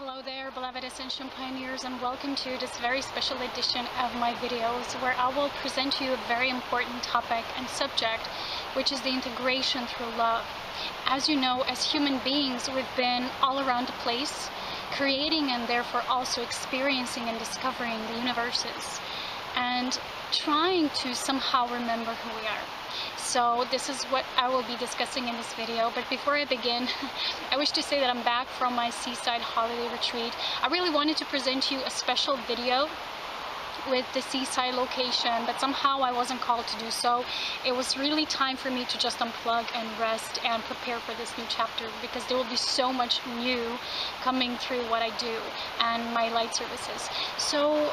Hello there, beloved Ascension pioneers, and welcome to this very special edition of my videos where I will present to you a very important topic and subject, which is the integration through love. As you know, as human beings, we've been all around the place, creating and therefore also experiencing and discovering the universes, and trying to somehow remember who we are. So this is what I will be discussing in this video, but before I begin, I wish to say that I'm back from my seaside holiday retreat. I really wanted to present to you a special video with the seaside location, but somehow I wasn't called to do so. It was really time for me to just unplug and rest and prepare for this new chapter, because there will be so much new coming through what I do and my light services. So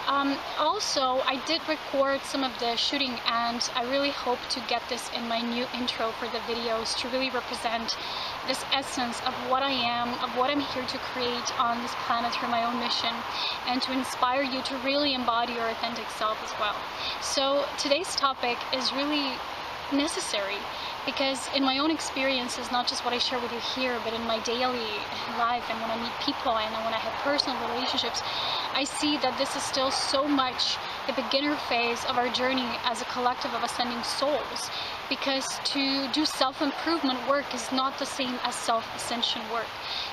also I did record some of the shooting, and I really hope to get this in my new intro for the videos to really represent this essence of what I am, of what I'm here to create on this planet through my own mission, and to inspire you to really embody your authentic self as well. So today's topic is really necessary, because in my own experiences, not just what I share with you here, but in my daily life and when I meet people and when I have personal relationships, I see that this is still so much the beginner phase of our journey as a collective of ascending souls, because to do self-improvement work is not the same as self-ascension work.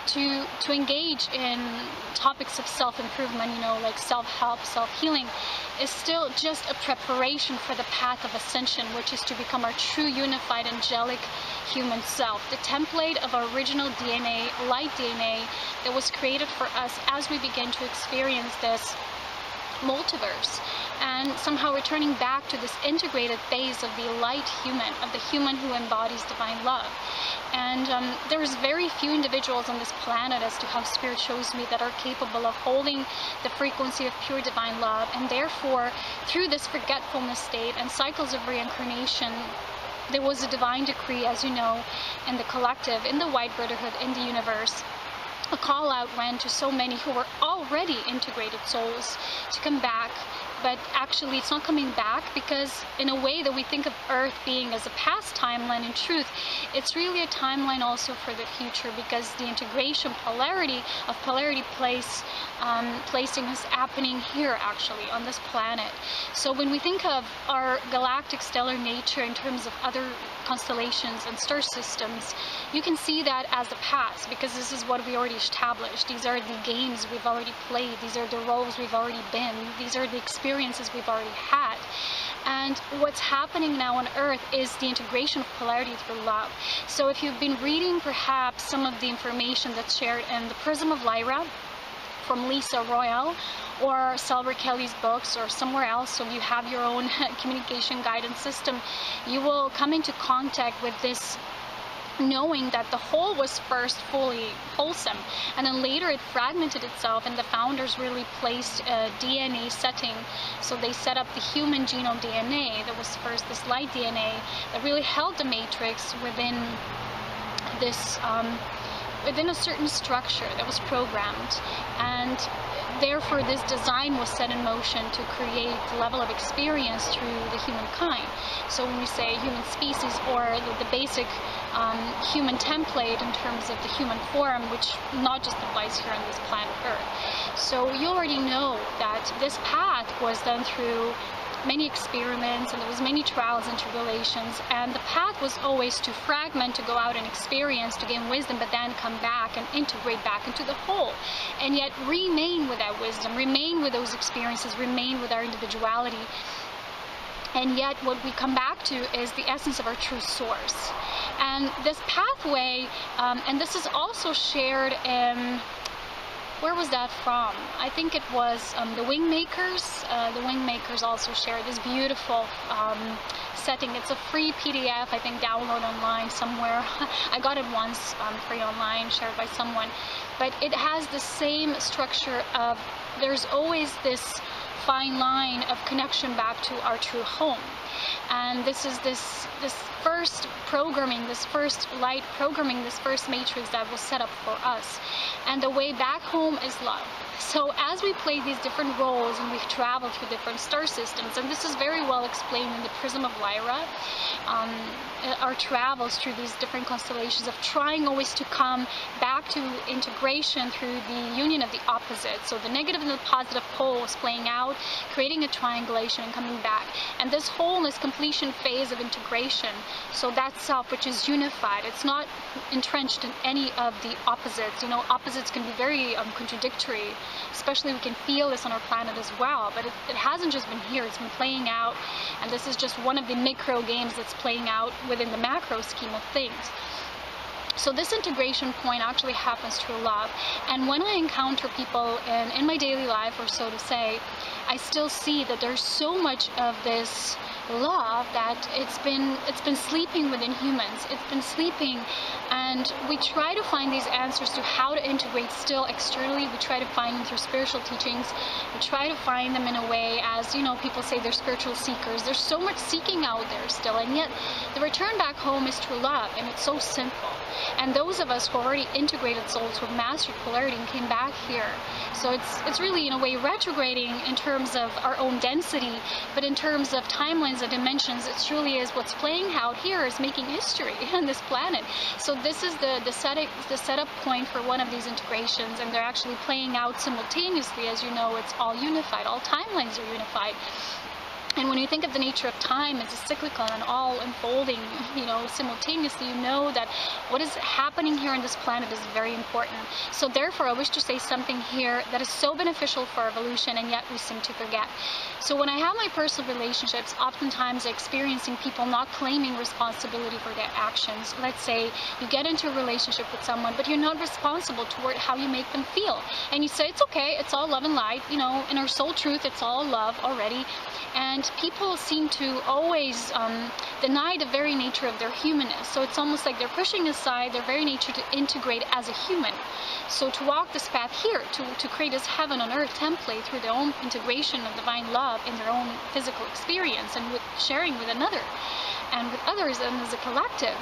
To engage in topics of self-improvement, you know, like self-help, self-healing, is still just a preparation for the path of ascension, which is to become our true unified angelic human self, the template of our original DNA, light DNA, that was created for us as we begin to experience this multiverse, and somehow returning back to this integrated phase of the light human, of the human who embodies divine love. And there's very few individuals on this planet, as to how Spirit shows me, that are capable of holding the frequency of pure divine love, and therefore through this forgetfulness state and cycles of reincarnation, there was a divine decree, as you know, in the collective, in the White Brotherhood, in the universe. A call out went to so many who were already integrated souls to come back, but actually it's not coming back, because in a way that we think of Earth being as a past timeline, in truth it's really a timeline also for the future, because the integration polarity placing is happening here, actually, on this planet. So when we think of our galactic stellar nature in terms of other constellations and star systems, you can see that as the past, because this is what we already established. These are the games we've already played, these are the roles we've already been, these are the experiences we've already had. And what's happening now on Earth is the integration of polarity through love. So if you've been reading perhaps some of the information that's shared in The Prism of Lyra from Lisa Royal, or Selber Kelly's books, or somewhere else, so you have your own communication guidance system, you will come into contact with this knowing that the whole was first fully wholesome, and then later it fragmented itself, and the founders really placed a DNA setting. So they set up the human genome DNA that was first this light DNA that really held the matrix within this within a certain structure that was programmed, and therefore this design was set in motion to create the level of experience through the humankind. So when we say human species, or the basic human template in terms of the human form, which not just applies here on this planet Earth. So you already know that this path was done through many experiments, and there was many trials and tribulations, and the path was always to fragment, to go out and experience, to gain wisdom, but then come back and integrate back into the whole, and yet remain with that wisdom, remain with those experiences, remain with our individuality. And yet what we come back to is the essence of our true source. And this pathway, and this is also shared in, where was that from? I think it was the Wingmakers. The Wingmakers also share this beautiful setting. It's a free PDF, I think, download online somewhere. I got it once free online, shared by someone. But it has the same structure of there's always this fine line of connection back to our true home. And this is this first programming, this first light programming, this first matrix that was set up for us. And the way back home is love. So as we play these different roles and we travel through different star systems, and this is very well explained in the Prism of Lyra, our travels through these different constellations of trying always to come back to integration through the union of the opposites. So the negative and the positive poles playing out, creating a triangulation and coming back. And this wholeness completion phase of integration, so that self which is unified, it's not entrenched in any of the opposites. You know, opposites can be very contradictory, especially we can feel this on our planet as well, but it hasn't just been here, it's been playing out, and this is just one of the micro games that's playing out within the macro scheme of things. So this integration point actually happens through love. And when I encounter people in my daily life, or so to say, I still see that there's so much of this love that it's been sleeping within humans. It's been sleeping, and we try to find these answers to how to integrate still externally. We try to find them through spiritual teachings. We try to find them in a way, as you know, people say they're spiritual seekers. There's so much seeking out there still, and yet the return back home is true love, and it's so simple. And those of us who are already integrated souls who have mastered polarity and came back here, so it's really in a way retrograding in terms of our own density, but in terms of timelines and dimensions, it truly is what's playing out here is making history on this planet. So this is the setup point for one of these integrations, and they're actually playing out simultaneously. As you know, it's all unified, all timelines are unified. And when you think of the nature of time as a cyclical and all unfolding, you know, simultaneously, you know that what is happening here on this planet is very important. So therefore, I wish to say something here that is so beneficial for evolution, and yet we seem to forget. So when I have my personal relationships, oftentimes I'm experiencing people not claiming responsibility for their actions. Let's say you get into a relationship with someone, but you're not responsible toward how you make them feel. And you say, it's okay, it's all love and light, you know, in our soul truth, it's all love already. And people seem to always deny the very nature of their humanness. So it's almost like they're pushing aside their very nature to integrate as a human. So to walk this path here, to create this heaven on earth template through their own integration of divine love in their own physical experience and with sharing with another and with others and as a collective.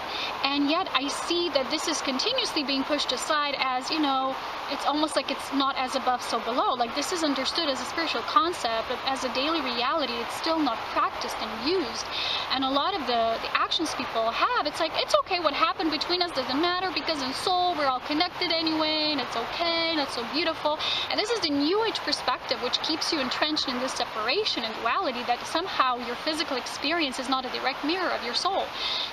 And yet I see that this is continuously being pushed aside as, you know, it's almost like it's not as above so below. Like this is understood as a spiritual concept, but as a daily reality it's still not practiced and used. And a lot of the actions people have, it's like, it's okay, what happened between us doesn't matter, because in soul we're all connected anyway, and it's okay, and it's so beautiful. And this is the New Age perspective, which keeps you entrenched in this separation and duality, that somehow your physical experience is not a direct mirror of your soul.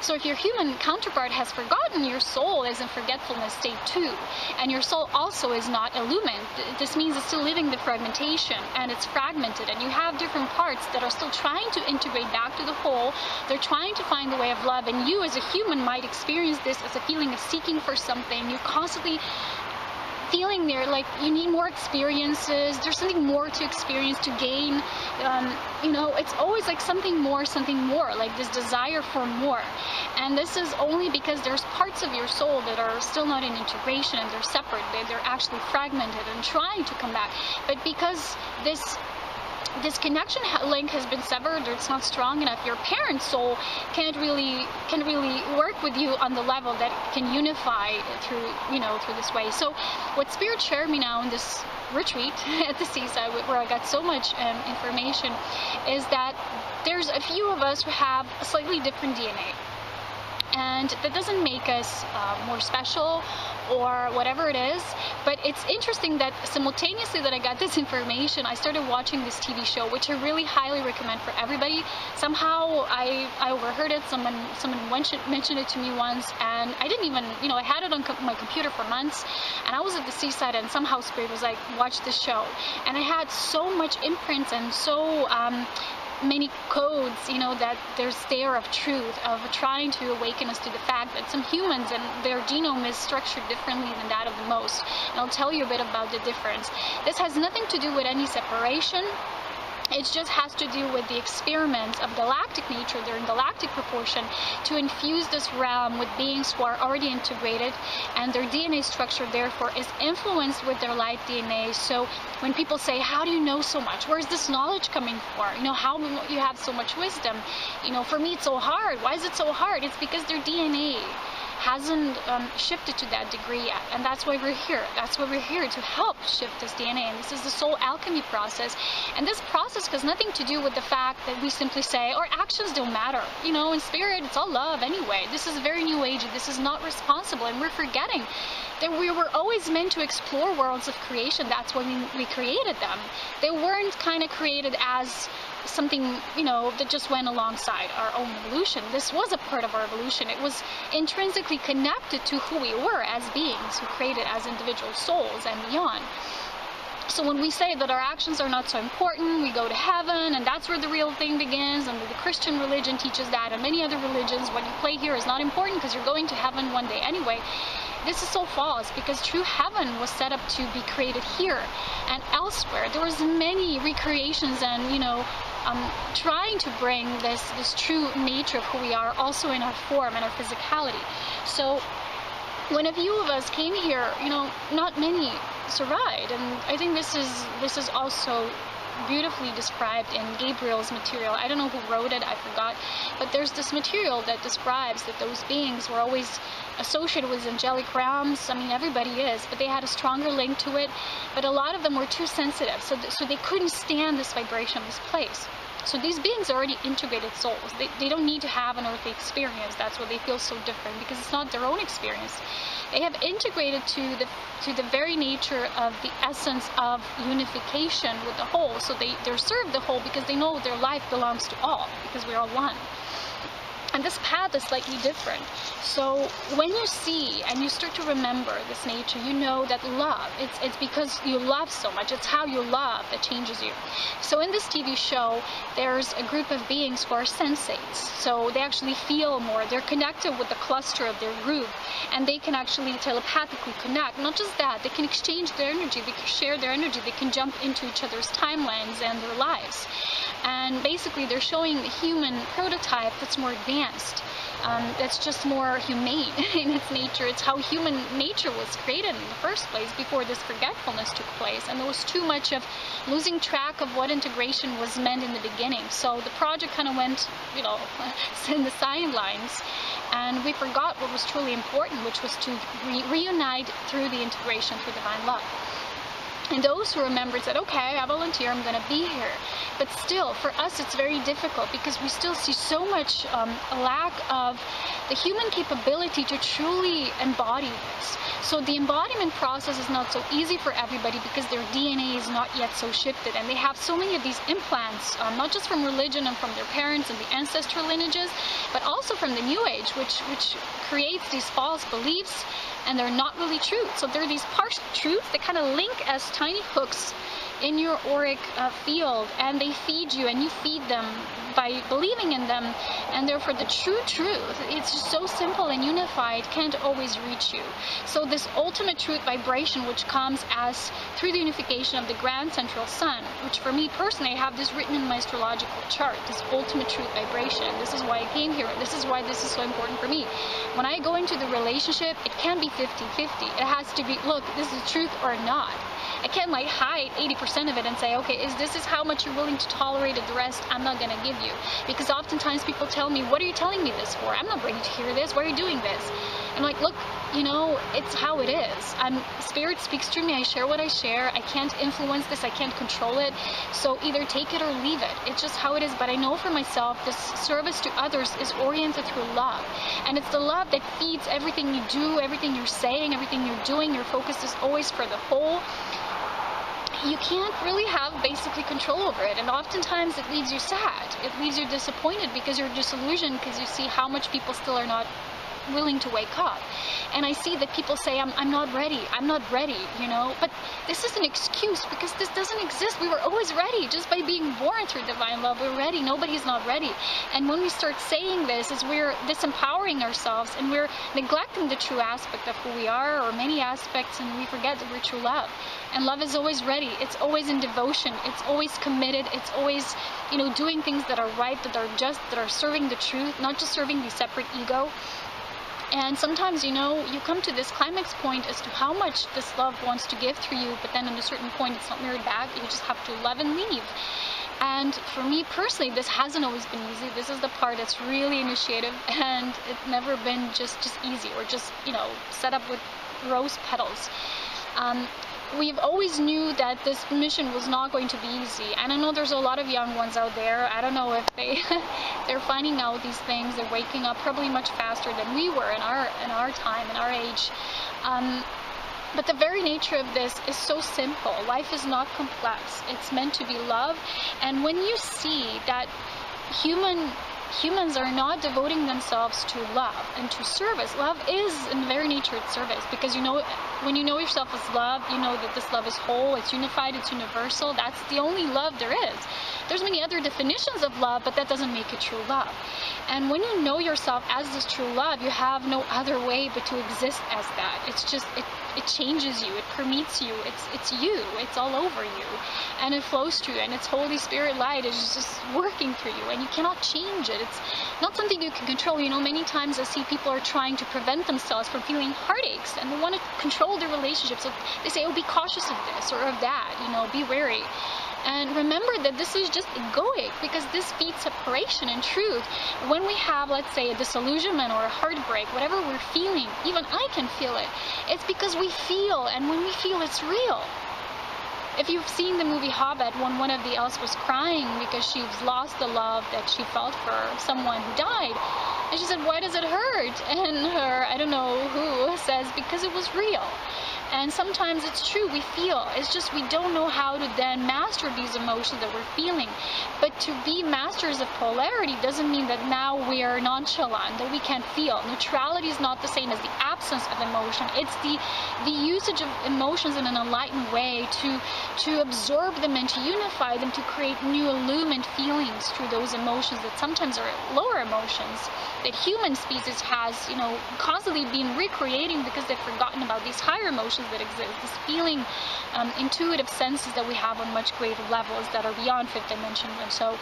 So if your human counterpart has forgotten, your soul is in forgetfulness state too, and your soul also is not illumined. This means it's still living the fragmentation, and it's fragmented, and you have different parts that are still trying to integrate back to the whole. They're trying to find the way of love, and you as a human might experience this as a feeling of seeking for something. You're constantly feeling there like you need more experiences, there's something more to experience, to gain, you know, it's always like something more, like this desire for more. And this is only because there's parts of your soul that are still not in integration, and they're separate, they're actually fragmented and trying to come back. But because this connection link has been severed, or it's not strong enough, your parent soul can't really work with you on the level that can unify through, you know, through this way. So what Spirit shared me now in this retreat at the seaside, where I got so much information, is that there's a few of us who have a slightly different DNA. And that doesn't make us more special or whatever it is, but it's interesting that simultaneously that I got this information, I started watching this TV show, which I really highly recommend for everybody. Somehow I overheard it, someone mentioned it to me once, and I didn't even, you know, I had it on my computer for months, and I was at the seaside, and somehow Spirit was like, watch this show. And I had so much imprints and so many codes, you know, that there's there of truth, of trying to awaken us to the fact that some humans and their genome is structured differently than that of the most. And I'll tell you a bit about the difference. This has nothing to do with any separation. It just has to do with the experiments of galactic nature, they're in galactic proportion, to infuse this realm with beings who are already integrated, and their DNA structure therefore is influenced with their light DNA. So when people say, how do you know so much? Where's this knowledge coming from? You know, how you have so much wisdom? You know, for me it's so hard. Why is it so hard? It's because their DNA hasn't shifted to that degree yet, and that's why we're here. That's why we're here, to help shift this DNA, and this is the soul alchemy process. And this process has nothing to do with the fact that we simply say our actions don't matter. You know, in spirit it's all love anyway. This is very new age. This is not responsible, and we're forgetting that we were always meant to explore worlds of creation. That's why we created them. They weren't kind of created as something, you know, that just went alongside our own evolution. This was a part of our evolution. It was intrinsically connected to who we were as beings who created as individual souls and beyond. So when we say that our actions are not so important, we go to heaven, and that's where the real thing begins, and the Christian religion teaches that, and many other religions, what you play here is not important because you're going to heaven one day anyway. This is so false, because true heaven was set up to be created here and elsewhere. There was many recreations and, you know, trying to bring this true nature of who we are also in our form and our physicality. So when a few of us came here, you know, not many survived, and I think this is also beautifully described in Gabriel's material. I don't know who wrote it, I forgot, but there's this material that describes that those beings were always associated with angelic realms. I mean, everybody is, but they had a stronger link to it, but a lot of them were too sensitive, so they couldn't stand this vibration of this place. So these beings are already integrated souls. They don't need to have an earthly experience. That's why they feel so different, because it's not their own experience. They have integrated to the very nature of the essence of unification with the whole. So they're served the whole because they know their life belongs to all, because we're all one. And this path is slightly different. So when you see and you start to remember this nature, you know that love, it's because you love so much. It's how you love that changes you. So in this TV show, there's a group of beings who are sensates. So they actually feel more. They're connected with the cluster of their group, and they can actually telepathically connect. Not just that, they can exchange their energy, they can share their energy, they can jump into each other's timelines and their lives. And basically they're showing the human prototype that's more advanced, that's just more humane in its nature. It's how human nature was created in the first place before this forgetfulness took place, and there was too much of losing track of what integration was meant in the beginning. So the project kind of went, you know, in the sidelines, and we forgot what was truly important, which was to reunite through the integration, through divine love. And those who remembered said, okay, I volunteer, I'm going to be here. But still, for us, it's very difficult because we still see so much a lack of the human capability to truly embody this. So the embodiment process is not so easy for everybody because their DNA is not yet so shifted. And they have so many of these implants, not just from religion and from their parents and the ancestral lineages, but also from the New Age, which creates these false beliefs, and they're not really truth. So there are these partial truths that kind of link as tiny hooks in your auric field, and they feed you and you feed them by believing in them, and therefore the true truth, it's just so simple and unified, can't always reach you. So this ultimate truth vibration, which comes as through the unification of the grand central sun, which for me personally, I have this written in my astrological chart, this ultimate truth vibration. This is why I came here. This is why this is so important for me. When I go into the relationship, it can be 50-50. It has to be, look, this is truth or not. I can't like hide 80% of it and say, okay, this is how much you're willing to tolerate, and the rest I'm not going to give you. Because oftentimes people tell me, what are you telling me this for? I'm not ready to hear this. Why are you doing this? I'm like, look, you know, it's how it is. Spirit speaks through me. I share what I share. I can't influence this. I can't control it. So either take it or leave it. It's just how it is. But I know for myself, this service to others is oriented through love. And it's the love that feeds everything you do, everything you're saying, everything you're doing. Your focus is always for the whole. You can't really have basically control over it, and oftentimes it leaves you sad. It leaves you disappointed because you're disillusioned, because you see how much people still are not willing to wake up. And I see that people say, I'm not ready, you know, but this is an excuse, because this doesn't exist. We were always ready. Just by being born through divine love, we're ready. Nobody's not ready. And when we start saying this, is we're disempowering ourselves, and we're neglecting the true aspect of who we are, or many aspects, and we forget that we're true love. And love is always ready. It's always in devotion. It's always committed. It's always, you know, doing things that are right, that are just, that are serving the truth, not just serving the separate ego. And sometimes, you know, you come to this climax point as to how much this love wants to give through you, but then at a certain point it's not mirrored back. You just have to love and leave. And for me personally, this hasn't always been easy. This is the part that's really initiative, and it's never been just easy, or just, you know, set up with rose petals. We've always knew that this mission was not going to be easy, and I know there's a lot of young ones out there. I don't know if they're finding out these things. They're waking up probably much faster than we were in our time, in our age. But the very nature of this is so simple. Life is not complex. It's meant to be love, and when you see that humans are not devoting themselves to love and to service. Love is in the very nature it's service, because you know, when you know yourself as love, you know that this love is whole, it's unified, it's universal. That's the only love there is. There's many other definitions of love, but that doesn't make it true love. And when you know yourself as this true love, you have no other way but to exist as that. It's just, it changes you, it permeates you, it's you, it's all over you, and it flows through you, and it's Holy Spirit light is just working through you, and you cannot change it. It's not something you can control. You know, many times I see people are trying to prevent themselves from feeling heartaches, and they want to control their relationships. So they say, oh, be cautious of this or of that, you know, be wary. And remember that this is just egoic, because this feeds separation. In truth, when we have, let's say, a disillusionment or a heartbreak, whatever we're feeling, even I can feel it, it's because we feel, and when we feel, it's real. If you've seen the movie Hobbit, when one of the elves was crying because she's lost the love that she felt for someone who died, and she said, why does it hurt? And her, I don't know who, says, because it was real. And sometimes it's true, we feel. It's just we don't know how to then master these emotions that we're feeling. But to be masters of polarity doesn't mean that now we are nonchalant, that we can't feel. Neutrality is not the same as the absence of emotion. It's the usage of emotions in an enlightened way to absorb them and to unify them, to create new illumined feelings through those emotions that sometimes are lower emotions that human species has, you know, constantly been recreating because they've forgotten about these higher emotions that exist, this feeling, intuitive senses that we have on much greater levels that are beyond fifth dimension. And so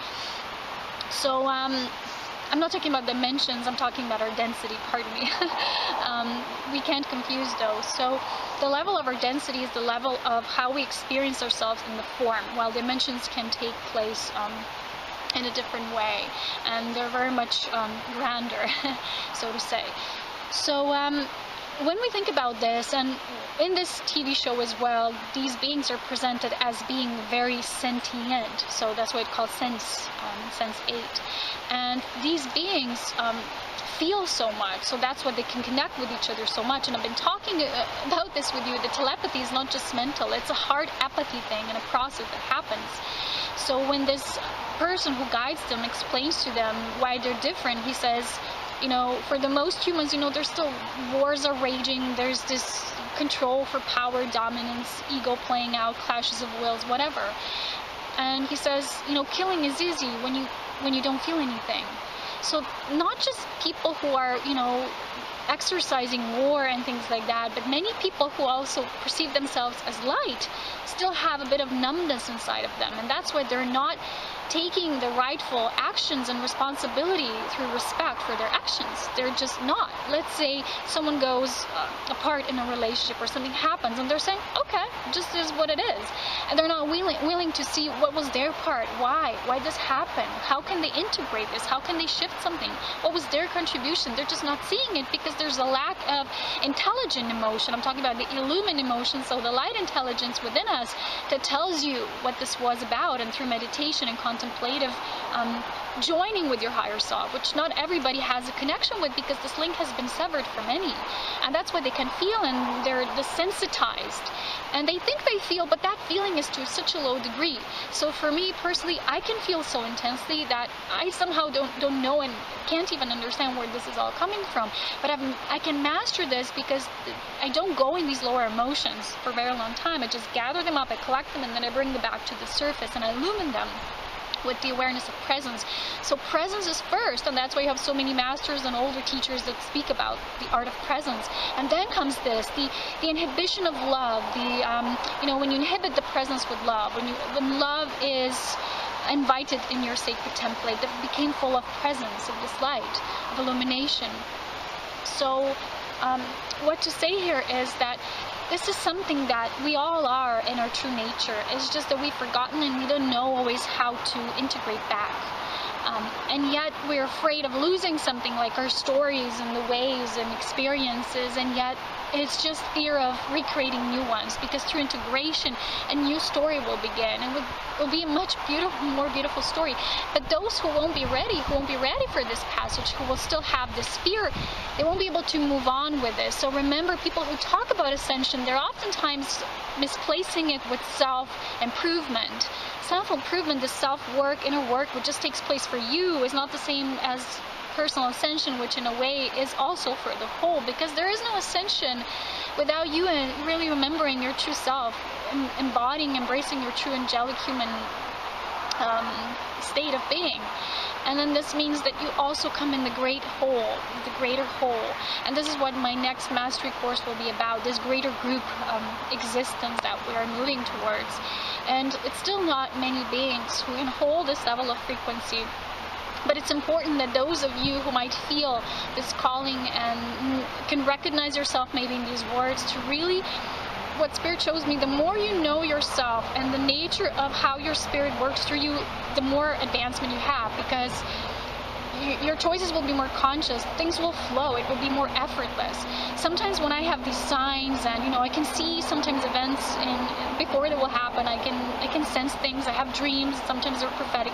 I'm not talking about dimensions, I'm talking about our density, pardon me. We can't confuse those. So the level of our density is the level of how we experience ourselves in the form, while dimensions can take place in a different way, and they're very much grander, so to say. So when we think about this, and in this TV show as well, these beings are presented as being very sentient, so that's why it's called Sense 8. And these beings feel so much, so that's why they can connect with each other so much. And I've been talking about this with you. The telepathy is not just mental, it's a hard empathy thing and a process that happens. So when this person who guides them explains to them why they're different, he says, you know, for the most humans, you know, there's still wars are raging, there's this control for power, dominance, ego playing out, clashes of wills, whatever. And he says, you know, killing is easy when you don't feel anything. So not just people who are, you know, exercising war and things like that, but many people who also perceive themselves as light still have a bit of numbness inside of them, and that's why they're not taking the rightful actions and responsibility through respect for their actions. They're just not. Let's say someone goes apart in a relationship or something happens and they're saying, okay, just is what it is. And they're not willing to see what was their part, why this happened, how can they integrate this, how can they shift something, what was their contribution. They're just not seeing it because there's a lack of intelligent emotion. I'm talking about the illumined emotion, so the light intelligence within us that tells you what this was about, and through meditation and contemplative joining with your higher self, which not everybody has a connection with because this link has been severed for many, and that's why they can feel, and they're desensitized, and they think they feel, but that feeling is to such a low degree. So for me personally, I can feel so intensely that I somehow don't know and can't even understand where this is all coming from. But I can master this because I don't go in these lower emotions for a very long time. I just gather them up, I collect them, and then I bring them back to the surface and I illumine them with the awareness of presence. So presence is first, and that's why you have so many masters and older teachers that speak about the art of presence. And then comes this, the inhibition of love, when you inhibit the presence with love, when love is invited in your sacred template, that became full of presence, of this light, of illumination. So what to say here is that this is something that we all are in our true nature. It's just that we've forgotten and we don't know always how to integrate back. And yet we're afraid of losing something like our stories and the ways and experiences, and yet it's just fear of recreating new ones, because through integration a new story will begin, and it will be a much more beautiful story. But those who won't be ready for this passage, who will still have this fear, they won't be able to move on with this. So remember, people who talk about ascension, they're oftentimes misplacing it with self-improvement. Self-improvement, the self-work, inner work, which just takes place for you, is not the same as personal ascension, which in a way is also for the whole, because there is no ascension without you really remembering your true self, embodying, embracing your true angelic human state of being. And then this means that you also come in the great whole, the greater whole. And this is what my next mastery course will be about, this greater group existence that we are moving towards. And it's still not many beings who can hold this level of frequency. But it's important that those of you who might feel this calling and can recognize yourself maybe in these words, to really, what Spirit shows me, the more you know yourself and the nature of how your Spirit works through you, the more advancement you have, because your choices will be more conscious, things will flow, it will be more effortless. Sometimes when I have these signs and I can see sometimes events before they will happen, I can sense things, I have dreams, sometimes they're prophetic.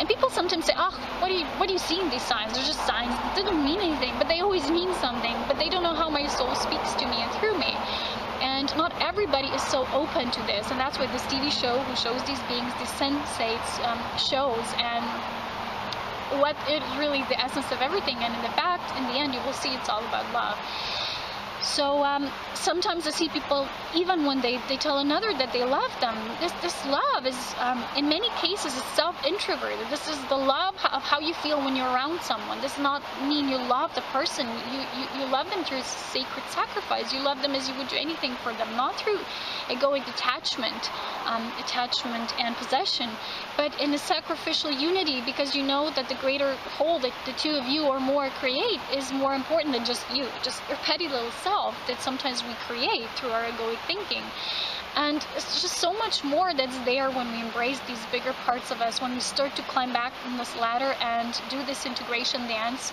And people sometimes say, what do you see in these signs? They're just signs. It doesn't mean anything, but they always mean something. But they don't know how my soul speaks to me and through me. And not everybody is so open to this. And that's what this TV show, who shows these beings, these sensates, shows. And what is really the essence of everything. And in the end, you will see it's all about love. So sometimes I see people, even when they tell another that they love them, this love is, in many cases, is self-introverted. This is the love of how you feel when you're around someone. This does not mean you love the person. You love them through sacred sacrifice. You love them as you would do anything for them, not through egoic attachment and possession, but in a sacrificial unity, because you know that the greater whole that the two of you or more create is more important than just you, just your petty little self that sometimes we create through our egoic thinking. And it's just so much more that's there when we embrace these bigger parts of us, when we start to climb back from this ladder and do this integration dance.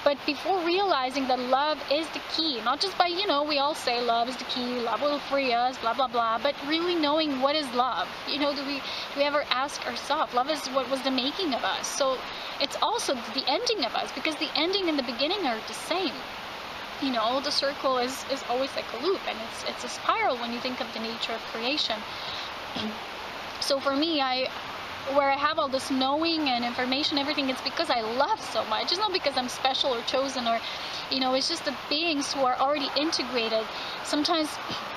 But before realizing that love is the key, not just by, we all say love is the key, love will free us, blah, blah, blah, but really knowing what is love. Do we ever ask ourselves, love is what was the making of us. So it's also the ending of us, because the ending and the beginning are the same. The circle is always like a loop, and it's a spiral when you think of the nature of creation. So for me, where I have all this knowing and information, everything, it's because I love so much. It's not because I'm special or chosen, or it's just the beings who are already integrated. Sometimes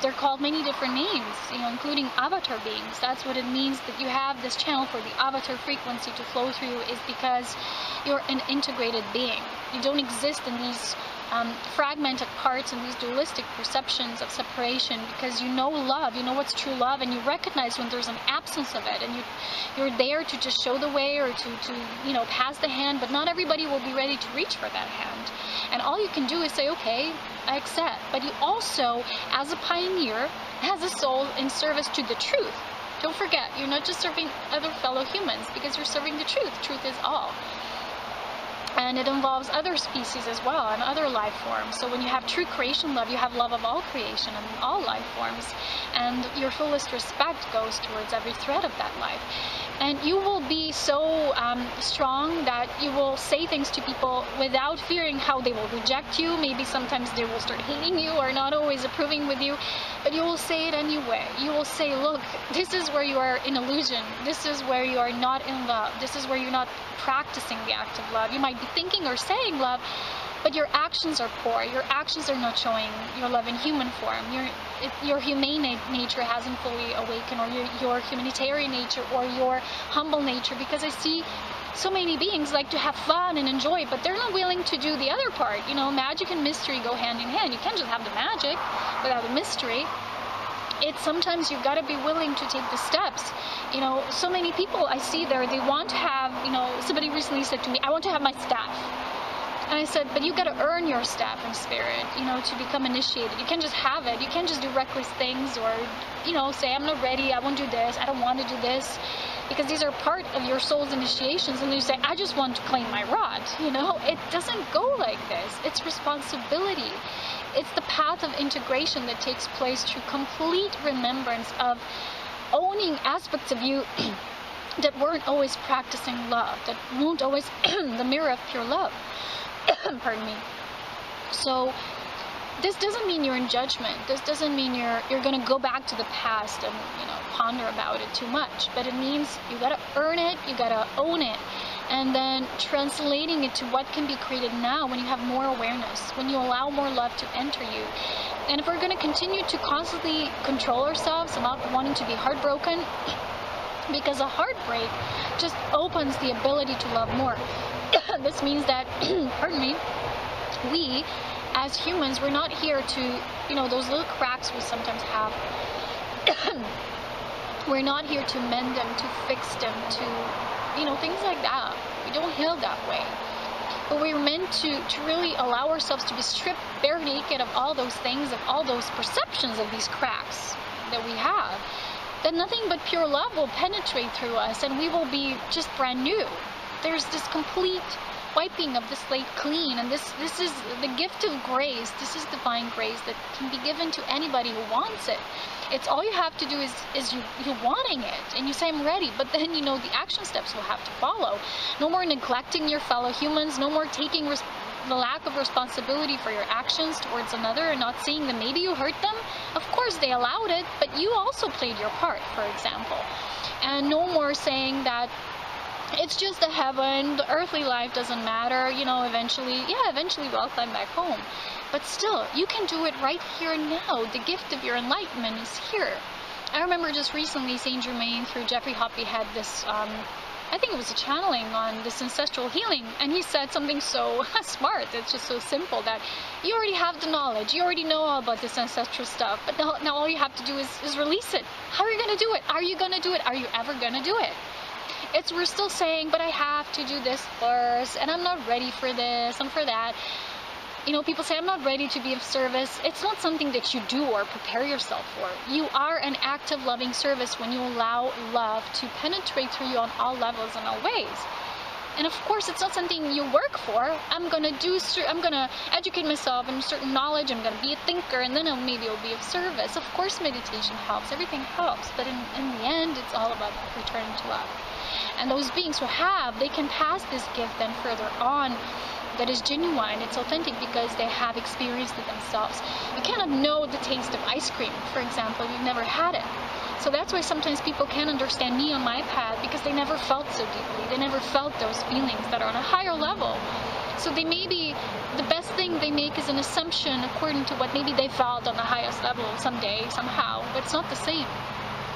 they're called many different names, including avatar beings. That's what it means that you have this channel for the avatar frequency to flow through, is because you're an integrated being. You don't exist in these fragmented parts and these dualistic perceptions of separation, because you know love, you know what's true love, and you recognize when there's an absence of it, and you're there to just show the way, or to pass the hand, but not everybody will be ready to reach for that hand. And all you can do is say, okay, I accept. But you also, as a pioneer, as a soul in service to the truth, don't forget, you're not just serving other fellow humans, because you're serving the truth. Truth is all. And it involves other species as well and other life forms. So when you have true creation love, you have love of all creation and all life forms. And your fullest respect goes towards every thread of that life. And you will be so strong that you will say things to people without fearing how they will reject you. Maybe sometimes they will start hating you or not always approving with you, but you will say it anyway. You will say, look, this is where you are in illusion. This is where you are not in love. This is where you're not practicing the act of love. You might be thinking or saying love, but your actions are poor. Your actions are not showing your love in human form. Your humane nature hasn't fully awakened, or your humanitarian nature, or your humble nature, because I see so many beings like to have fun and enjoy, but they're not willing to do the other part. You know, magic and mystery go hand in hand. You can't just have the magic without the mystery. It's sometimes you've got to be willing to take the steps. You know, so many people I see there, they want to have, you know, somebody recently said to me, I want to have my staff. And I said, but you got to earn your staff in spirit, you know, to become initiated. You can't just have it. You can't just do reckless things, or, you know, say, I'm not ready, I won't do this, I don't want to do this. Because these are part of your soul's initiations, and you say, I just want to claim my rod. You know, it doesn't go like this. It's responsibility. It's the path of integration that takes place through complete remembrance of owning aspects of you that weren't always practicing love, that weren't always the mirror of pure love. Pardon me. So this doesn't mean you're in judgment. This doesn't mean you're going to go back to the past and, you know, ponder about it too much. But it means you got to earn it, you got to own it, and then translating it to what can be created now when you have more awareness, when you allow more love to enter you. And if we're going to continue to constantly control ourselves about wanting to be heartbroken, because a heartbreak just opens the ability to love more. This means that, pardon me, we as humans, we're not here to, you know, those little cracks we sometimes have, we're not here to mend them, to fix them, to, you know, things like that. We don't heal that way. But we're meant to really allow ourselves to be stripped bare naked of all those things, of all those perceptions of these cracks that we have. Then nothing but pure love will penetrate through us, and we will be just brand new. There's this complete wiping of the slate clean, and this is the gift of grace. This is divine grace that can be given to anybody who wants it. It's all you have to do is you wanting it, and you say, I'm ready, but then, you know, the action steps will have to follow. No more neglecting your fellow humans, no more taking the lack of responsibility for your actions towards another and not seeing that maybe you hurt them. Of course they allowed it, but you also played your part, for example. And no more saying that it's just a heaven, the earthly life doesn't matter, you know, eventually we'll climb back home. But still, you can do it right here and now. The gift of your enlightenment is here. I remember just recently Saint Germain through Jeffrey Hoppe had this, I think it was a channeling on this ancestral healing, and he said something so smart, it's just so simple, that you already have the knowledge, you already know all about this ancestral stuff, but now all you have to do is release it. How are you going to do it? Are you going to do it? Are you ever going to do it? We're still saying, but I have to do this first, and I'm not ready for this and for that. You know, people say, I'm not ready to be of service. It's not something that you do or prepare yourself for. You are an active, loving service when you allow love to penetrate through you on all levels and all ways. And of course, it's not something you work for. I'm going to educate myself in certain knowledge. I'm going to be a thinker, and then maybe I'll be of service. Of course, meditation helps. Everything helps. But in the end, it's all about returning to love. And those beings who have, they can pass this gift then further on. That is genuine, it's authentic, because they have experienced it themselves. You cannot know the taste of ice cream, for example, you've never had it. So that's why sometimes people can't understand me on my path, because they never felt so deeply. They never felt those feelings that are on a higher level. So they maybe, the best thing they make is an assumption according to what maybe they felt on the highest level someday, somehow, but it's not the same.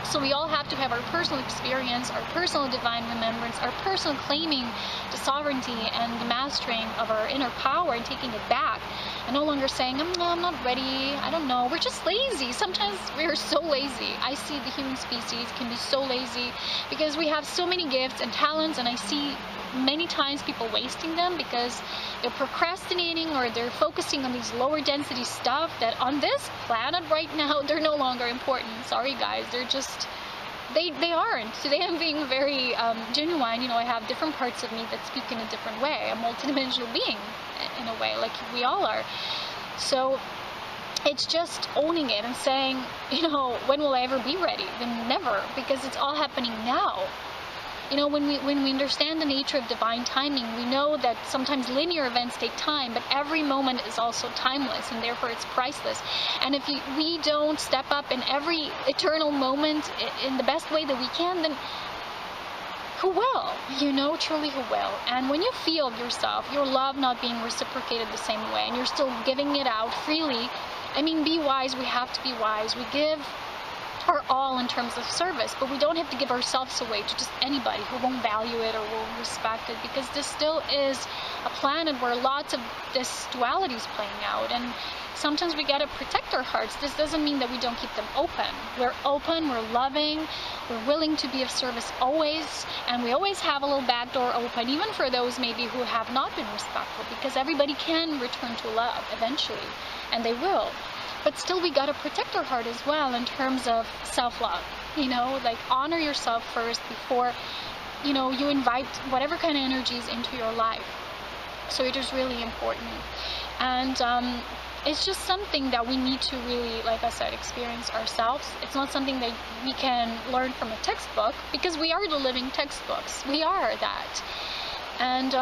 So we all have to have our personal experience, our personal divine remembrance, our personal claiming the sovereignty and the mastering of our inner power and taking it back. And no longer saying, I'm not ready, I don't know, we're just lazy. Sometimes we're so lazy. I see the human species can be so lazy because we have so many gifts and talents, and I see many times people wasting them because they're procrastinating or they're focusing on these lower density stuff that on this planet right now, they're no longer important. Sorry guys, they're just they aren't. Today I'm being very genuine. You know, I have different parts of me that speak in a different way. I'm a multidimensional being in a way, like we all are. So it's just owning it and saying, you know, when will I ever be ready? Then never, because it's all happening now. You know, when we understand the nature of divine timing, we know that sometimes linear events take time, but every moment is also timeless, and therefore it's priceless. And if we don't step up in every eternal moment in the best way that we can, then who will? You know, truly who will? And when you feel yourself, your love not being reciprocated the same way, and you're still giving it out freely, I mean, be wise. We have to be wise. We give our all in terms of service, but we don't have to give ourselves away to just anybody who won't value it or won't respect it, because this still is a planet where lots of this duality is playing out, and sometimes we gotta protect our hearts. This doesn't mean that we don't keep them open. We're open, we're loving, we're willing to be of service always, and we always have a little back door open, even for those maybe who have not been respectful, because everybody can return to love eventually, and they will. But still, we gotta protect our heart as well in terms of self-love. You know, like honor yourself first before, you know, you invite whatever kind of energies into your life. So it is really important. And it's just something that we need to really, like I said, experience ourselves. It's not something that we can learn from a textbook, because we are the living textbooks. We are that. And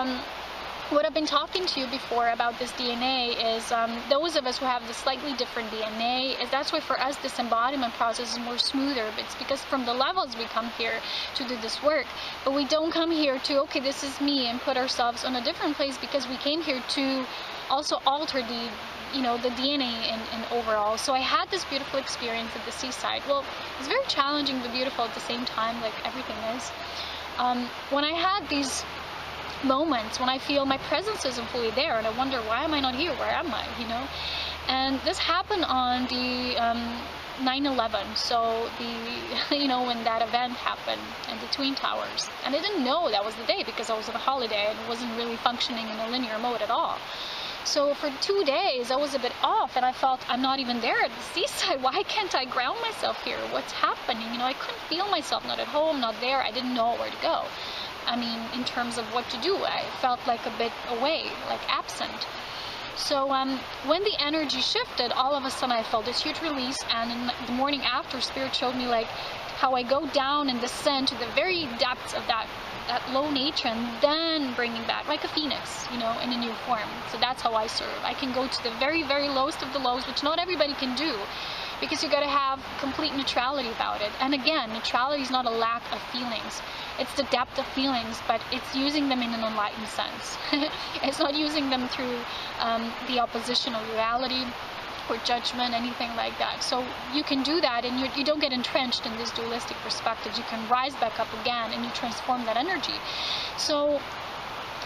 what I've been talking to you before about this DNA is those of us who have the slightly different DNA, that's why for us this embodiment process is more smoother. It's because from the levels we come here to do this work, but we don't come here to, okay, this is me, and put ourselves on a different place, because we came here to also alter the, you know, the DNA in overall. So I had this beautiful experience at the seaside. Well, it's very challenging but beautiful at the same time, like everything is. When I had these moments when I feel my presence isn't fully there, and I wonder, why am I not here? Where am I? You know? And this happened on the 9/11. So the, you know, when that event happened in the Twin Towers, and I didn't know that was the day because I was on a holiday and wasn't really functioning in a linear mode at all. So for 2 days I was a bit off, and I felt I'm not even there at the seaside. Why can't I ground myself here? What's happening? You know, I couldn't feel myself, not at home, not there. I didn't know where to go. I mean, in terms of what to do, I felt like a bit away, like absent. So when the energy shifted, all of a sudden I felt this huge release, and in the morning after, Spirit showed me like how I go down and descend to the very depths of that low nature, and then bringing back like a phoenix, you know, in a new form. So that's how I serve. I can go to the very, very lowest of the lows, which not everybody can do, because you got to have complete neutrality about it. And again, neutrality is not a lack of feelings. It's the depth of feelings, but it's using them in an enlightened sense. It's not using them through the opposition of reality or judgment, anything like that. So you can do that, and you don't get entrenched in this dualistic perspectives. You can rise back up again, and you transform that energy. So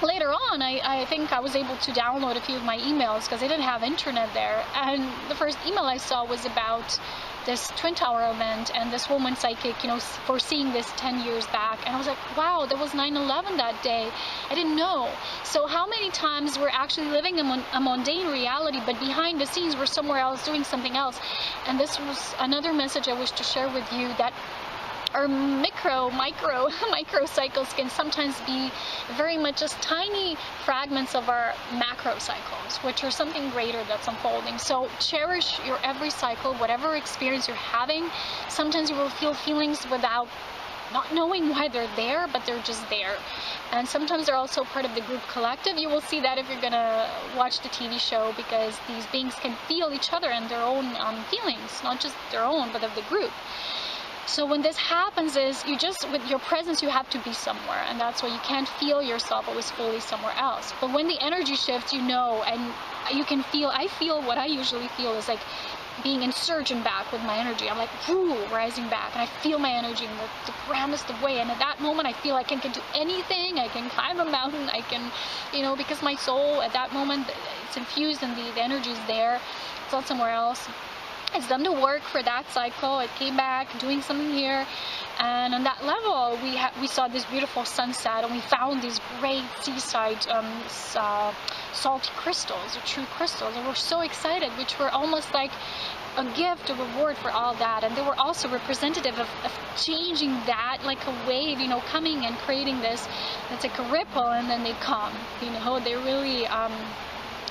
later on, I think I was able to download a few of my emails, because I didn't have internet there, and the first email I saw was about this Twin Tower event and this woman psychic, you know, foreseeing this 10 years back. And I was like, wow, that was 9/11 that day. I didn't know. So how many times we're actually living a mundane reality, but behind the scenes we're somewhere else doing something else. And this was another message I wish to share with you, that our micro cycles can sometimes be very much just tiny fragments of our macro cycles, which are something greater that's unfolding. So cherish your every cycle, whatever experience you're having. Sometimes you will feel feelings without not knowing why they're there, but they're just there. And sometimes they're also part of the group collective. You will see that if you're gonna watch the TV show, because these beings can feel each other and their own feelings, not just their own, but of the group. So when this happens is, you just, with your presence, you have to be somewhere, and that's why you can't feel yourself always fully somewhere else. But when the energy shifts, you know, and you can feel, I feel what I usually feel is like being insurgent back with my energy. I'm like, whoo, rising back, and I feel my energy in the grandest of way. And at that moment, I feel like I can do anything. I can climb a mountain. I can, you know, because my soul at that moment, it's infused and the energy is there. It's not somewhere else. It's done the work for that cycle. It came back doing something here, and on that level we saw this beautiful sunset, and we found these great seaside salty crystals, or true crystals, and we're so excited, which were almost like a gift, a reward for all that. And they were also representative of changing that, like a wave, you know, coming and creating this. It's like a ripple, and then they come, you know, they really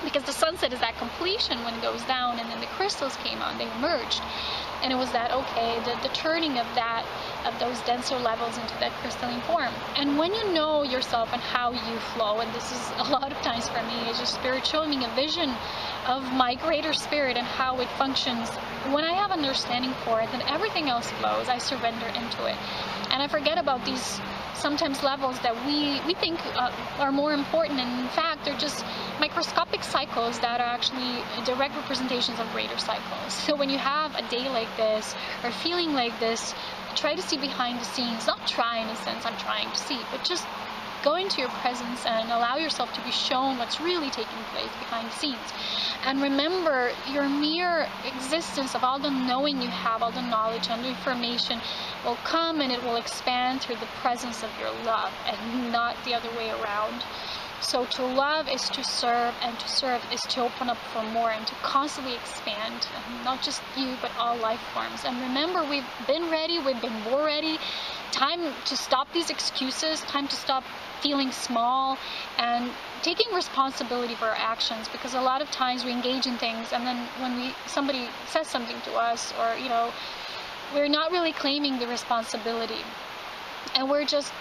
because the sunset is that completion when it goes down, and then the crystals came out, they emerged, and it was that, okay, the turning of that, of those denser levels into that crystalline form. And when you know yourself and how you flow, and this is a lot of times for me, it's just spirit showing me a vision of my greater spirit and how it functions. When I have understanding for it, then everything else flows. I surrender into it, and I forget about these sometimes levels that we think are more important, and in fact they're just microscopic cycles that are actually direct representations of greater cycles. So when you have a day like this or feeling like this, try to see behind the scenes. Not try, in a sense I'm trying to see, but just go into your presence and allow yourself to be shown what's really taking place behind the scenes. And remember, your mere existence of all the knowing you have, all the knowledge and the information will come, and it will expand through the presence of your love, and not the other way around. So to love is to serve, and to serve is to open up for more and to constantly expand, not just you, but all life forms. And remember, we've been ready, we've been more ready. Time to stop these excuses, time to stop feeling small and taking responsibility for our actions, because a lot of times we engage in things, and then when somebody says something to us, or, you know, we're not really claiming the responsibility, and we're just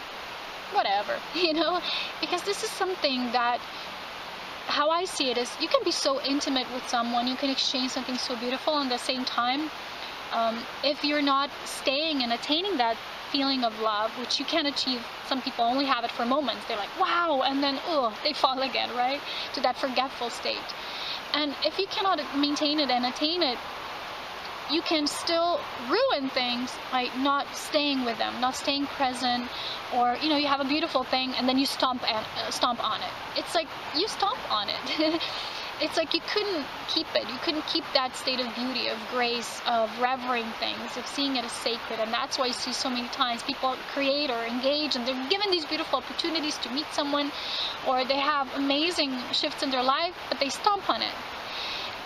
whatever, you know, because this is something that, how I see it is, you can be so intimate with someone, you can exchange something so beautiful, and at the same time, if you're not staying and attaining that feeling of love, which you can achieve, some people only have it for moments, they're like, wow, and then, they fall again, right, to that forgetful state. And if you cannot maintain it and attain it, you can still ruin things by not staying with them, not staying present, or, you know, you have a beautiful thing and then you stomp on it. It's like you stomp on it. It's like you couldn't keep it. You couldn't keep that state of beauty, of grace, of revering things, of seeing it as sacred. And that's why you see so many times people create or engage, and they're given these beautiful opportunities to meet someone, or they have amazing shifts in their life, but they stomp on it.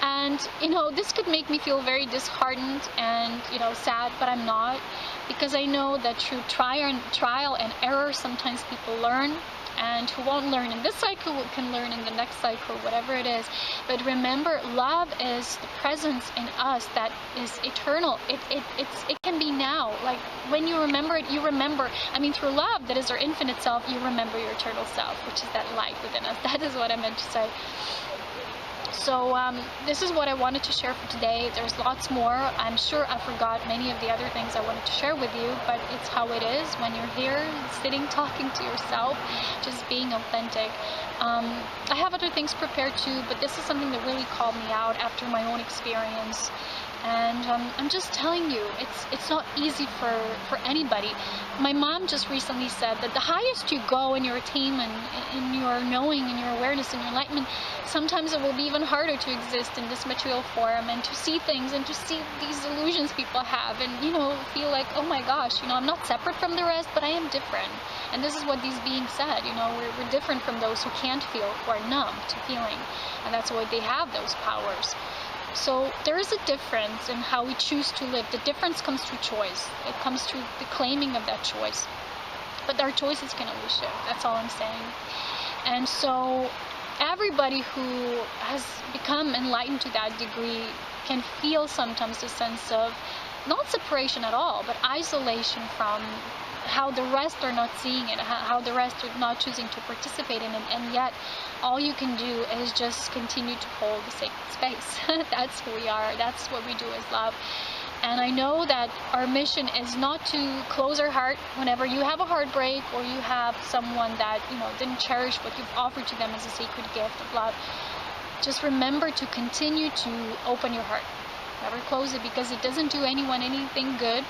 And, you know, this could make me feel very disheartened and, you know, sad, but I'm not, because I know that through trial and error, sometimes people learn, and who won't learn in this cycle can learn in the next cycle, whatever it is. But remember, love is the presence in us that is eternal. It can be now. Like, when you remember it, you remember, I mean, through love, that is our infinite self, you remember your eternal self, which is that light within us. That is what I meant to say. So this is what I wanted to share for today. There's lots more. I'm sure I forgot many of the other things I wanted to share with you, but it's how it is when you're here, sitting, talking to yourself, just being authentic. I have other things prepared too, but this is something that really called me out after my own experience. And I'm just telling you, it's not easy for anybody. My mom just recently said that the highest you go in your attainment, in your knowing, in your awareness, in your enlightenment, sometimes it will be even harder to exist in this material form, and to see things, and to see these illusions people have, and, you know, feel like, oh my gosh, you know, I'm not separate from the rest, but I am different. And this is what these beings said, you know, we're different from those who can't feel, or are numb to feeling, and that's why they have those powers. So there is a difference in how we choose to live. The difference comes through choice. It comes through the claiming of that choice. But our choices can always shift. That's all I'm saying. And so everybody who has become enlightened to that degree can feel sometimes a sense of not separation at all, but isolation from how the rest are not seeing it, how the rest are not choosing to participate in it, and yet all you can do is just continue to hold the sacred space. That's who we are. That's what we do as love. And I know that our mission is not to close our heart whenever you have a heartbreak, or you have someone that, you know, didn't cherish what you've offered to them as a sacred gift of love. Just remember to continue to open your heart. Never close it, because it doesn't do anyone anything good.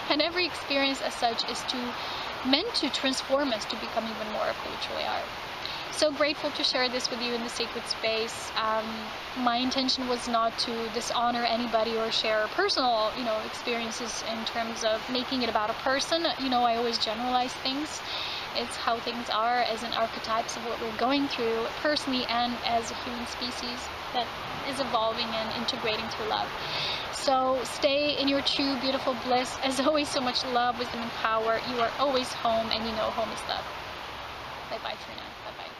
And every experience as such is meant to transform us to become even more of who we truly are. So grateful to share this with you in the sacred space. My intention was not to dishonor anybody or share personal, experiences in terms of making it about a person. I always generalize things. It's how things are as an archetypes of what we're going through personally and as a human species that is evolving and integrating through love. So stay in your true, beautiful bliss. As always, so much love, wisdom, and power. You are always home, and home is love. Bye-bye for now. Bye-bye.